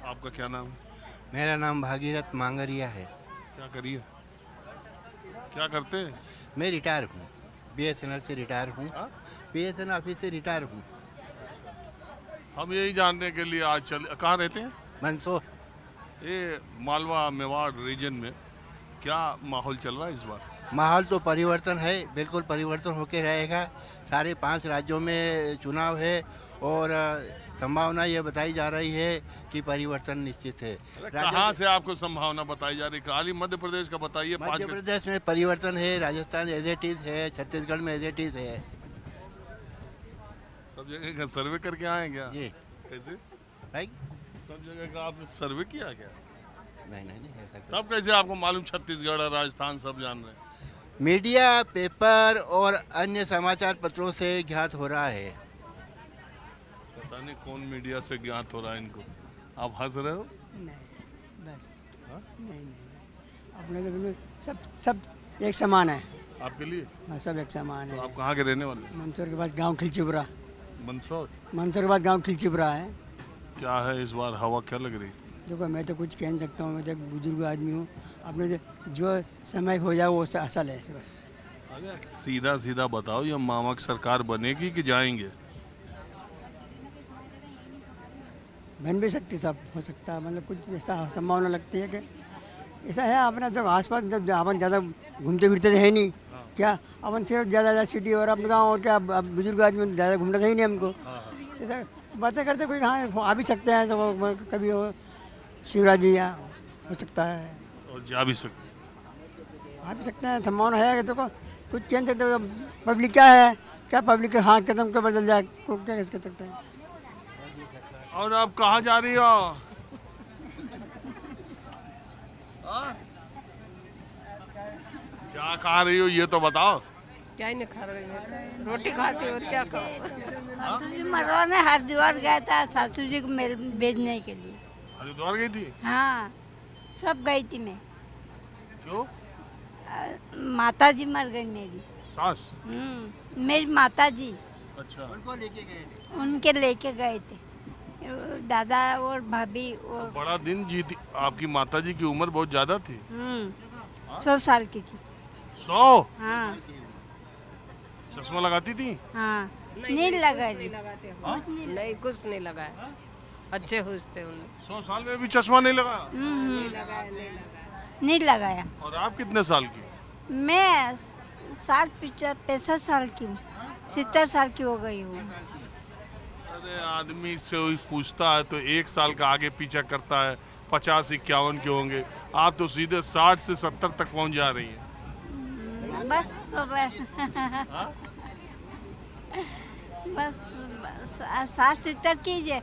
आपका क्या नाम है? मेरा नाम भागीरथ मांगरिया है। क्या करिए? क्या करते हैं? मैं रिटायर हूँ, बीएसएनएल से रिटायर हूँ। हाँ? बीएसएनएल ऑफिस से रिटायर हूँ। हम यही जानने के लिए आज चले। कहाँ रहते हैं? मंदसौर। ये मालवा मेवाड़ रीजन में क्या माहौल चल रहा है इस बार? माहौल तो परिवर्तन है, बिल्कुल परिवर्तन होके रहेगा। सारे 5 राज्यों में चुनाव है और संभावना ये बताई जा रही है कि परिवर्तन निश्चित है। कहाँ से आपको संभावना बताई जा रही है? खाली मध्य प्रदेश का बताइए। मध्य प्रदेश में परिवर्तन है, राजस्थान एज इट इज है, छत्तीसगढ़ में एज इट इज है। सब जगह का सर्वे करके आए क्या? जी कैसे? भाई। सब जगह का आपने सर्वे किया क्या? नहीं नहीं नहीं, ऐसा तब कैसे आपको मालूम छत्तीसगढ़ और राजस्थान सब जान रहे हैं? मीडिया, पेपर और अन्य समाचार पत्रों से ज्ञात हो रहा है। पता नहीं कौन मीडिया से ज्ञात हो रहा है इनको। आप हंस रहे हो? नहीं बस। हाँ? नहीं नहीं, अपने तो बिल्कुल सब सब एक समान है। आपके लिए हाँ, सब एक समान तो है। आप कहाँ के रहने वाले? मंदसौर के पास गांव खिलचिपुरा। मंदसौर। मंदसौर के पास गांव खिलचिपुरा है। क्या है इस बार हवा क्या लग रही? देखो, मैं तो कुछ कह नहीं सकता हूँ, मैं तो एक बुजुर्ग आदमी हूँ। अपने जो समय हो जाए वो असल है बस। अरे सीधा सीधा बताओ, ये मामा की सरकार बनेगी कि जाएंगे? बन भी सकती, सब हो सकता है, मतलब कुछ ऐसा संभावना लगती है कि ऐसा है। अपना जब आसपास जब अपन ज़्यादा घूमते फिरते तो है नहीं क्या, अपन सिर्फ ज़्यादा सिटी और अपने गाँव और क्या, अब बुजुर्ग आदमी ज़्यादा घूमना था ही नहीं हमको। ऐसा बातें करते कोई कहाँ आ भी सकते हैं, सब कभी हो शिवराज जी यहाँ हो सकता है, और जा भी सकते। आ भी सकते हैं, संभावना है कि देखो कुछ कह नहीं सकते। पब्लिक क्या है, क्या पब्लिक के हाथ कदम के बदल जाए को क्या कह सकते हैं। और आप कहाँ जा रही हो? हाँ? क्या खा रही हो ये तो बताओ। क्या ही नहीं खा रहे हैं, रोटी खाती और क्या खाओ। सासू जी मरवाने हरिद्वार गया था सासू जी को मेल भेजने के लिए। हरिद्वार गई थी? हाँ, सब गई थी मैं। क्यों? माता जी मर गई मेरी। सास? मेरी माता जी, अच्छा। उनको लेके गए थे। उनके लेके गए थे दादा और भाभी और बड़ा दिन जीती। आपकी माताजी की उम्र बहुत ज्यादा थी। 100 साल की थी। 100? हाँ चश्मा लगाती थी? हाँ, नहीं लगा नहीं लगाते हम। नहीं, कुछ नहीं लगाया। अच्छे हुए थे उन्हें। 100 साल में भी चश्मा नहीं लगा? नहीं लगाया। और आप कितने साल की? मैं 65 साल की हूँ, 70 साल की हो गई हूँ। अरे आदमी से वही पूछता है तो 1 साल का आगे पीछा करता है, 50-51 के होंगे। आप तो सीधे 60 से 70 तक पहुंच जा रही हैं। बस तो बस 60-70 कीजिए,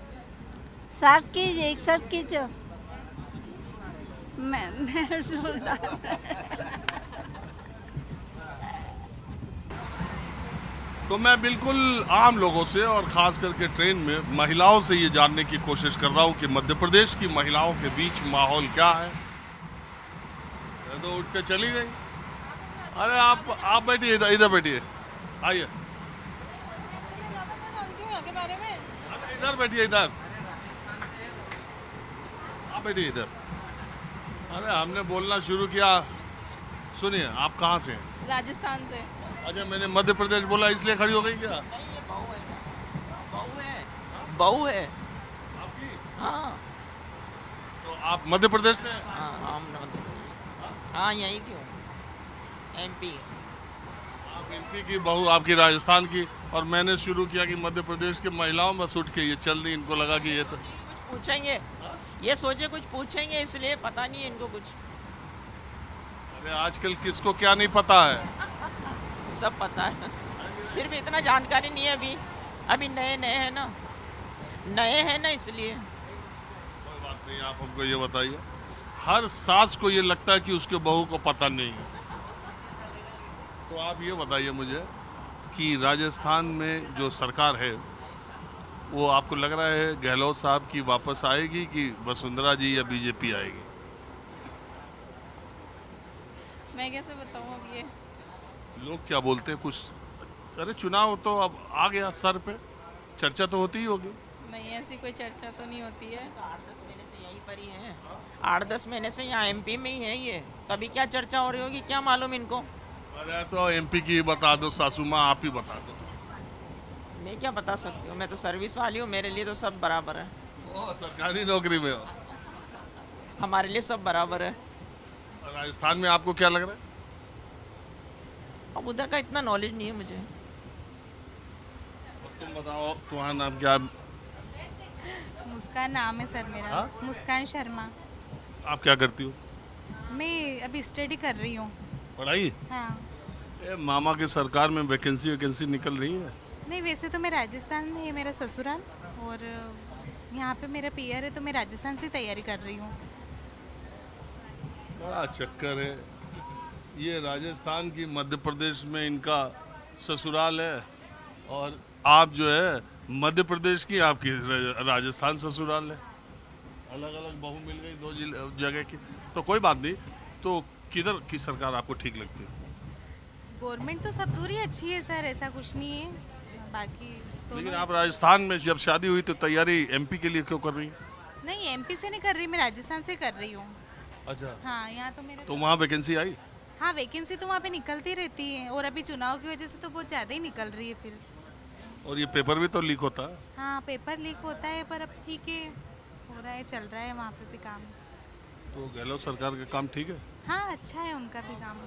60 कीजिए, 61 कीजिए। मैं तो मैं बिल्कुल आम लोगों से और खास करके ट्रेन में महिलाओं से ये जानने की कोशिश कर रहा हूँ कि मध्य प्रदेश की महिलाओं के बीच माहौल क्या है। ये तो उठ के चली गई। अरे आप बैठिए, इधर इधर बैठिए, आइए। अरे इधर बैठिए, इधर आप बैठिए इधर। अरे हमने बोलना शुरू किया। सुनिए, आप कहाँ से हैं? राजस्थान से। अच्छा, मैंने मध्य प्रदेश बोला इसलिए खड़ी हो गई क्या? नहीं, ये बहू है ना, बहू है, बहू है। आपकी? हाँ तो आप मध्य प्रदेश से हैं? हाँ, हम मध्य प्रदेश। हाँ, यहीं की हूँ, एमपी। आप एमपी की बहू, आपकी राजस्थान की, और मैंने शुरू किया कि मध्य प्रदेश के महिलाओं में उठ के ये चल दी। इनको लगा कि ये तो कुछ पूछेंगे, ये सोचे कुछ पूछेंगे, इसलिए पता नहीं है इनको कुछ। अरे आजकल किसको क्या नहीं पता है। सब पता है, फिर भी इतना जानकारी नहीं है अभी। अभी नए नए हैं ना, नए हैं ना, इसलिए। कोई बात नहीं, आप हमको ये बताइए, हर सास को ये लगता है कि उसके बहू को पता नहीं है। तो आप ये बताइए मुझे कि राजस्थान में जो सरकार है वो आपको लग रहा है गहलोत साहब की वापस आएगी कि वसुंधरा जी या बीजेपी आएगी? मैं कैसे बताऊँ अब ये। लोग क्या बोलते हैं कुछ। अरे चुनाव तो अब आ गया सर पे, चर्चा तो होती ही होगी। नहीं, ऐसी कोई चर्चा तो नहीं होती है। 8-10 महीने से यहीं पर ही हैं। 8-10 महीने से यहाँ एमपी में ही है ये, तभी क्या चर्चा हो रही होगी, क्या मालूम इनको। अरे तो एमपी की बता दो सासू माँ, आप ही बता दो। मैं क्या बता सकती हूँ, मैं तो सर्विस वाली हूँ, मेरे लिए तो सब बराबर है। ओ, सरकारी नौकरी में हो। हमारे लिए सब बराबर है। और राजस्थान में आपको क्या लग रहा है? अब उधर का इतना नॉलेज नहीं है मुझे। और तुम बताओ, तुम्हारा नाम क्या है? मुस्कान नाम है सर मेरा। हाँ? मुस्कान शर्मा। आप क्या करती हो? मैं अभी स्टडी कर रही हूँ। पढ़ाई? हाँ। मामा की सरकार में वैकेंसी निकल रही है। नहीं, वैसे तो मैं राजस्थान में है मेरा ससुराल, और यहाँ पे मेरा पीआर है, तो मैं राजस्थान से तैयारी कर रही हूँ। बड़ा चक्कर है ये। राजस्थान की मध्य प्रदेश में इनका ससुराल है, और आप जो है मध्य प्रदेश की, आपकी राजस्थान ससुराल है। अलग अलग बहू मिल गई दो जगह की, तो कोई बात नहीं। तो किधर की सरकार आपको ठीक लगती है? गवर्नमेंट तो सब दूर ही अच्छी है सर, ऐसा कुछ नहीं है, बाकी तो लेकिन आप राजस्थान में जब शादी हुई तो तैयारी एमपी के लिए क्यों कर रही हैं? नहीं, एमपी से नहीं कर रही, मैं राजस्थान से कर रही हूँ। अच्छा, हाँ, यहाँ तो मेरा तो वहाँ वैकेंसी आई? हाँ, वैकेंसी तो वहाँ पे निकलती रहती है, और अभी चुनाव की वजह से तो बहुत ज़्यादा ही निकल रही है फिर। और ये पेपर भी तो लीक होता है। हाँ, पेपर लीक होता है, पर अब ठीक है, हो रहा है, चल रहा है वहाँ पे भी काम। तो गहलोत सरकार का काम ठीक है? हाँ, अच्छा है उनका भी काम।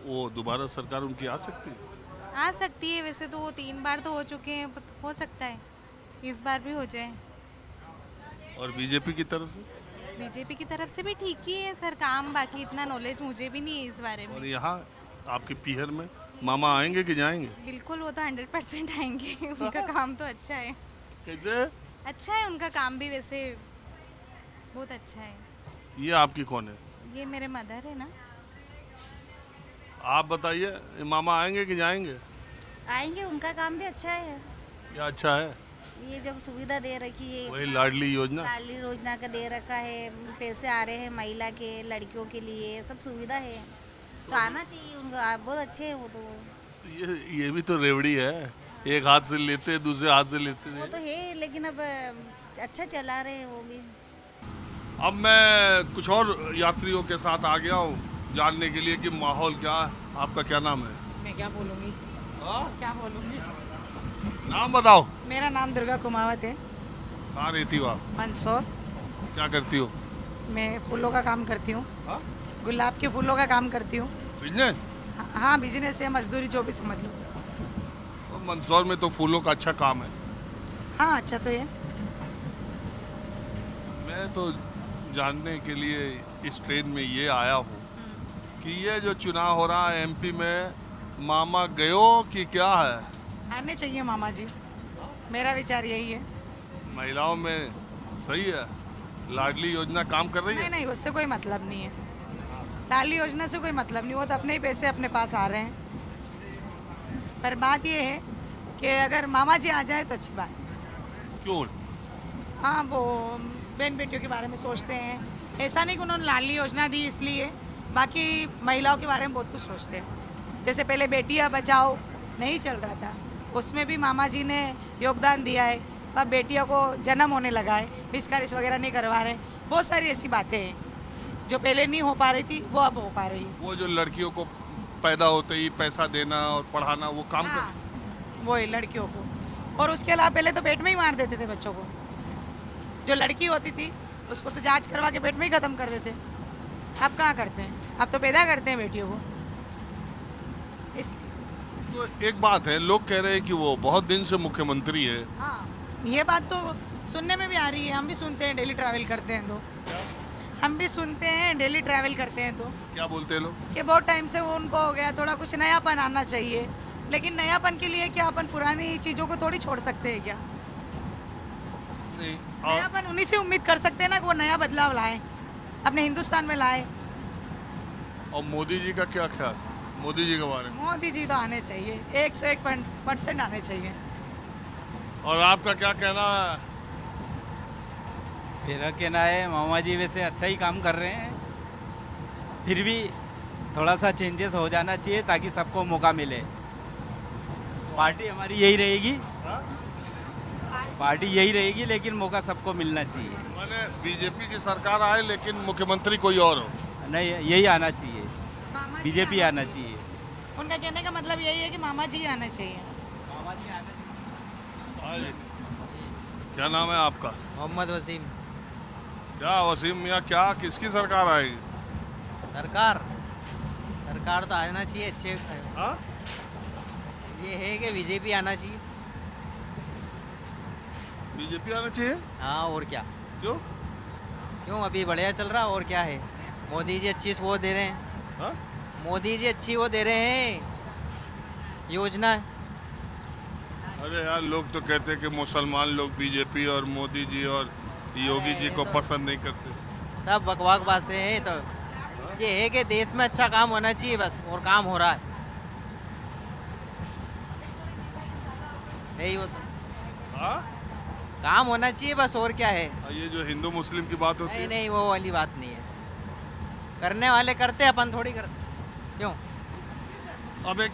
वो दोबारा सरकार उनकी आ सकती है? आ सकती है, वैसे तो वो 3 बार तो हो चुके हैं, हो सकता है इस बार भी हो जाए। और बीजेपी की तरफ से? बीजेपी की तरफ से भी ठीक ही है सर काम, बाकी इतना नॉलेज मुझे भी नहीं है इस बारे और में। यहाँ आपके पीहर में मामा आएंगे कि जाएंगे? बिल्कुल, वो तो 100% आएंगे। उनका काम तो अच्छा है। कैसे? अच्छा है उनका काम भी, वैसे बहुत अच्छा है। ये आपकी कौन है? ये मेरे मदर है ना। आप बताइए, मामा आएंगे कि जाएंगे? आएंगे, उनका काम भी अच्छा है। क्या अच्छा है? ये जब सुविधा दे रखी है, वही लाडली योजना? लाडली योजना का दे रखा है, पैसे आ रहे हैं महिला के, लड़कियों के लिए सब सुविधा है, तो आना चाहिए उनका। बहुत अच्छे हैं वो तो। ये भी तो रेवड़ी है, एक हाथ से लेते दूसरे हाथ से लेते। वो तो है, लेकिन अब अच्छा चला रहे हैं वो भी। अब मैं कुछ और यात्रियों के साथ आ गया हूँ जानने के लिए कि माहौल क्या है। आपका क्या नाम है? मैं क्या बोलूँगी, क्या बोलूँगी? नाम बताओ। मेरा नाम दुर्गा कुमावत है। कहाँ रहती हो आप? मंदसौर। क्या करती हो? मैं फूलों का काम करती हूँ, गुलाब के फूलों का काम करती हूँ। बिजनेस? हाँ, बिजनेस है, मजदूरी, जो भी समझ लो। तो मंदसौर में तो फूलों का अच्छा काम है। हाँ, अच्छा तो है। मैं तो जानने के लिए इस ट्रेन में ये आया हूँ कि ये जो चुनाव हो रहा है एमपी में, मामा गयो कि क्या है? आने चाहिए मामा जी, मेरा विचार यही है। महिलाओं में सही है, लाडली योजना काम कर रही है? नहीं नहीं, उससे कोई मतलब नहीं है, लाडली योजना से कोई मतलब नहीं, वो तो अपने ही पैसे अपने पास आ रहे हैं। पर बात ये है कि अगर मामा जी आ जाए तो अच्छी बात है। क्यों? हाँ, वो बहन बेटियों के बारे में सोचते हैं, ऐसा नहीं कि उन्होंने लाडली योजना दी इसलिए, बाकी महिलाओं के बारे में बहुत कुछ सोचते हैं। जैसे पहले बेटियां बचाओ नहीं चल रहा था, उसमें भी मामा जी ने योगदान दिया है, तो अब बेटियों को जन्म होने लगा है, मिसकैरेज वगैरह नहीं करवा रहे। बहुत सारी ऐसी बातें हैं जो पहले नहीं हो पा रही थी, वो अब हो पा रही है। वो जो लड़कियों को पैदा होते ही पैसा देना और पढ़ाना, वो काम हाँ, वो है लड़कियों को। और उसके अलावा पहले तो पेट में ही मार देते थे बच्चों को, जो लड़की होती थी उसको तो जांच करवा के पेट में ही ख़त्म कर देते। अब कहाँ करते हैं, अब तो पैदा करते हैं बेटियों को। तो एक बात है, लोग कह रहे हैं कि वो बहुत दिन से मुख्यमंत्री है। हाँ, ये बात तो सुनने में भी आ रही है, हम भी सुनते हैं, डेली ट्रैवल करते हैं तो। हम भी सुनते हैं, डेली ट्रैवल करते हैं तो। क्या बोलते हैं लोग? कि बहुत टाइम से वो उनको हो गया, थोड़ा कुछ नयापन आना चाहिए। लेकिन नयापन के लिए क्या अपन पुरानी चीज़ों को थोड़ी छोड़ सकते हैं क्या? नहीं। नयापन उन्हीं से उम्मीद कर सकते हैं ना कि वो नया बदलाव लाए, अपने हिंदुस्तान में लाए। और मोदी जी का क्या ख्याल, मोदी जी के बारे में? मोदी जी तो आने चाहिए, 101% आने चाहिए। और आपका क्या कहना है? मेरा कहना है मामा जी वैसे अच्छा ही काम कर रहे हैं, फिर भी थोड़ा सा चेंजेस हो जाना चाहिए ताकि सबको मौका मिले। पार्टी हमारी यही रहेगी। पार्टी यही रहेगी, लेकिन मौका सबको मिलना चाहिए। मैंने बीजेपी की सरकार आए लेकिन मुख्यमंत्री कोई और हो। नहीं, यही आना चाहिए, बीजेपी आना चाहिए। उनका कहने का मतलब यही है कि मामा जी आना चाहिए। हाँ जी। क्या नाम है आपका? मोहम्मद वसीम। क्या वसीम मियाँ, क्या किसकी सरकार आएगी? सरकार तो आना चाहिए अच्छे। हाँ? ये है कि बीजेपी आना चाहिए। बीजेपी आना चाहिए? हाँ, और क्या। क्यों अभी बढ़िया चल रहा, और क्या है। मोदी जी अच्छी वो दे रहे हैं। हाँ? मोदी जी अच्छी वो दे रहे हैं योजना। अरे यार, लोग तो कहते हैं कि मुसलमान लोग बीजेपी और मोदी जी और योगी जी को पसंद नहीं करते। सब बकवाक बातें हैं। तो ये है कि देश में अच्छा काम होना चाहिए बस, और काम हो रहा है। यही वो तो हाँ? काम होना चाहिए बस, और क्या है। ये जो हिंदू मुस्लिम की बात होती है, नहीं, वो वाली बात नहीं है। करने वाले करते, अपन थोड़ी करते। क्यों? अब एक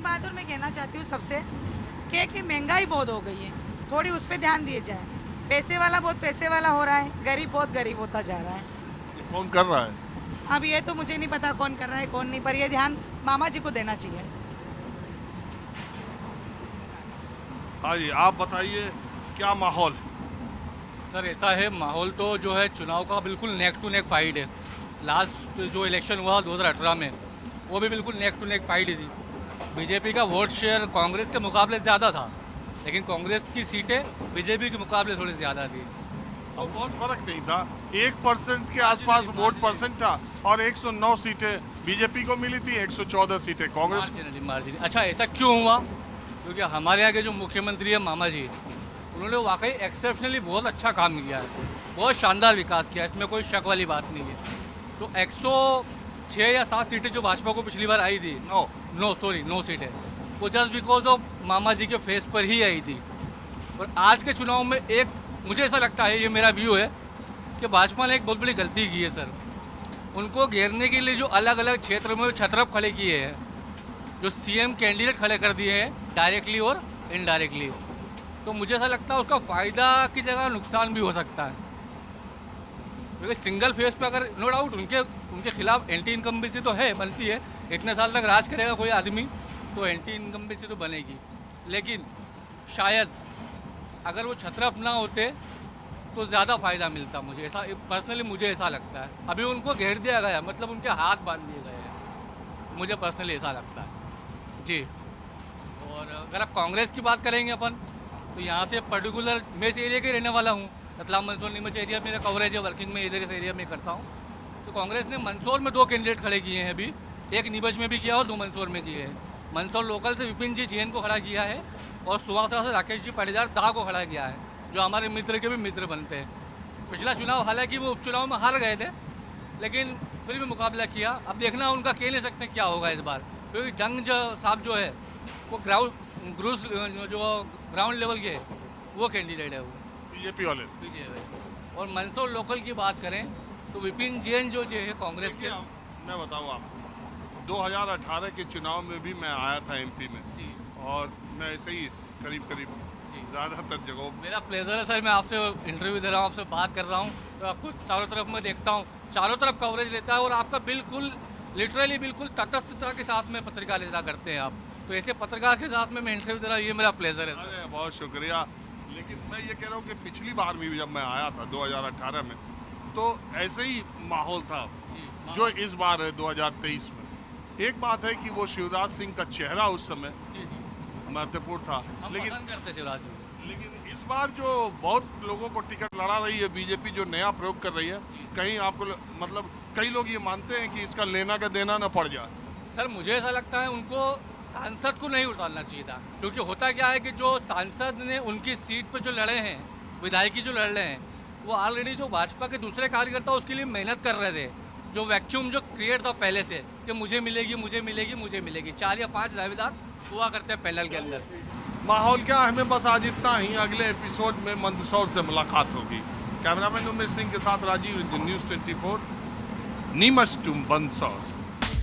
बात और मैं कहना चाहती हूँ सबसे कि महंगाई बहुत हो गई है, थोड़ी उस पर ध्यान दिया जाए। पैसे वाला बहुत पैसे वाला हो रहा है, गरीब बहुत गरीब होता जा रहा है। ये कौन कर रहा है? अब ये तो मुझे नहीं पता कौन कर रहा है कौन नहीं, पर ये ध्यान मामा जी को देना चाहिए। हाँ जी, आप बताइए क्या माहौल? सर ऐसा है, माहौल तो जो है चुनाव का बिल्कुल नेक टू नेक फाइट है। लास्ट जो इलेक्शन हुआ 2018 में, वो भी बिल्कुल नेक टू नेक फाइट ही थी। बीजेपी का वोट शेयर कांग्रेस के मुकाबले ज़्यादा था, लेकिन कांग्रेस की सीटें बीजेपी के मुकाबले थोड़ी ज़्यादा थी। और बहुत फर्क नहीं था, 1% के आसपास वोट परसेंट था और 109 सीटें बीजेपी को मिली थी, 114 सीटें कांग्रेस को। मार्जिन। अच्छा, ऐसा क्यों हुआ? क्योंकि हमारे यहाँ के जो मुख्यमंत्री है मामा जी, उन्होंने वाकई एक्सेप्शनली बहुत अच्छा काम किया है, बहुत शानदार विकास किया है, इसमें कोई शक वाली बात नहीं है। तो 106 या 7 सीटें जो भाजपा को पिछली बार आई थी, 9 सीटें, वो जस्ट बिकॉज ऑफ मामा जी के फेस पर ही आई थी। और आज के चुनाव में एक मुझे ऐसा लगता है, ये मेरा व्यू है, कि भाजपा ने एक बहुत बड़ी गलती की है सर। उनको घेरने के लिए जो अलग अलग क्षेत्र में छतरप खड़े किए हैं, जो सीएम कैंडिडेट खड़े कर दिए हैं डायरेक्टली और इनडायरेक्टली, तो मुझे ऐसा लगता है उसका फ़ायदा की जगह नुकसान भी हो सकता है। क्योंकि सिंगल फेस पे अगर नो डाउट उनके खिलाफ एंटी इनकम्बेंसी तो है, बनती है। इतने साल तक राज करेगा कोई आदमी तो एंटी इनकम्बेंसी तो बनेगी, लेकिन शायद अगर वो छतरप ना होते तो ज़्यादा फ़ायदा मिलता। मुझे ऐसा पर्सनली मुझे ऐसा लगता है। अभी उनको घेर दिया गया, मतलब उनके हाथ बांध दिए गए हैं, मुझे पर्सनली ऐसा लगता है जी। और अगर आप कांग्रेस की बात करेंगे अपन, तो यहाँ से पर्टिकुलर मैं इस एरिया के रहने वाला हूँ, रतलाम मंदसौर नीमच एरिया मेरा कवरेज है, वर्किंग में इधर इस एरिया में करता हूँ। तो कांग्रेस ने मंदसौर में 2 कैंडिडेट खड़े किए हैं अभी, एक नीमच में भी किया और 2 मंदसौर में किए हैं। मंदसौर लोकल से विपिन जी जैन को खड़ा किया है और सुहासरा से राकेश जी पाटीदार दाह को खड़ा किया है, जो हमारे मित्र के भी मित्र बनते हैं। पिछला चुनाव हालांकि वो उपचुनाव में हार गए थे, लेकिन फिर भी मुकाबला किया। अब देखना उनका कह नहीं सकते क्या होगा इस बार, क्योंकि डंग साहब जो है वो ग्राउंड लेवल के वो कैंडिडेट है, वो बीजेपी वाले। और मंदसौर लोकल की बात करें तो विपिन जैन जो है कांग्रेस के। मैं बताऊँ आपको, 2018 के चुनाव में भी मैं आया था एमपी में जी, और मैं ऐसे ही करीब ज़्यादातर जगहों। मेरा प्लेजर है सर, मैं आपसे इंटरव्यू दे रहा हूँ, आपसे बात कर रहा हूँ, तो आपको चारों तरफ मैं देखता हूँ, चारों तरफ कवरेज रहता है और आपका बिल्कुल लिटरली बिल्कुल तटस्थता के साथ में पत्रकारिता करते हैं आप। तो ऐसे पत्रकार के साथ में मैं इंटरव्यू दे रहा हूँ, ये मेरा प्लेजर है सर। बहुत शुक्रिया। लेकिन मैं ये कह रहा हूँ कि पिछली बार भी जब मैं आया था 2018 में, तो ऐसे ही माहौल था जो इस बार है 2023 में। एक बात है कि वो शिवराज सिंह का चेहरा उस समय महत्वपूर्ण था, लेकिन इस बार जो बहुत लोगों को टिकट लड़ा रही है बीजेपी, जो नया प्रयोग कर रही है, कहीं आपको मतलब कई लोग ये मानते हैं कि इसका लेना का देना न पड़ जाए। सर मुझे ऐसा लगता है उनको सांसद को नहीं उतारना चाहिए था, क्योंकि होता क्या है कि जो सांसद ने उनकी सीट पर जो लड़े हैं, विधायकी जो लड़ रहे हैं, वो ऑलरेडी जो भाजपा के दूसरे कार्यकर्ता उसके लिए मेहनत कर रहे थे। जो वैक्यूम जो क्रिएट था पहले से कि मुझे मिलेगी मुझे मिलेगी मुझे मिलेगी, 4 या 5 दावेदार हुआ करते हैं पैनल के अंदर। माहौल क्या, हमें बस आज इतना ही। अगले एपिसोड में मंदसौर से मुलाकात होगी। कैमरामैन उमेश सिंह के साथ राजीव, न्यूज़ 24, नीमच टू मंदसौर।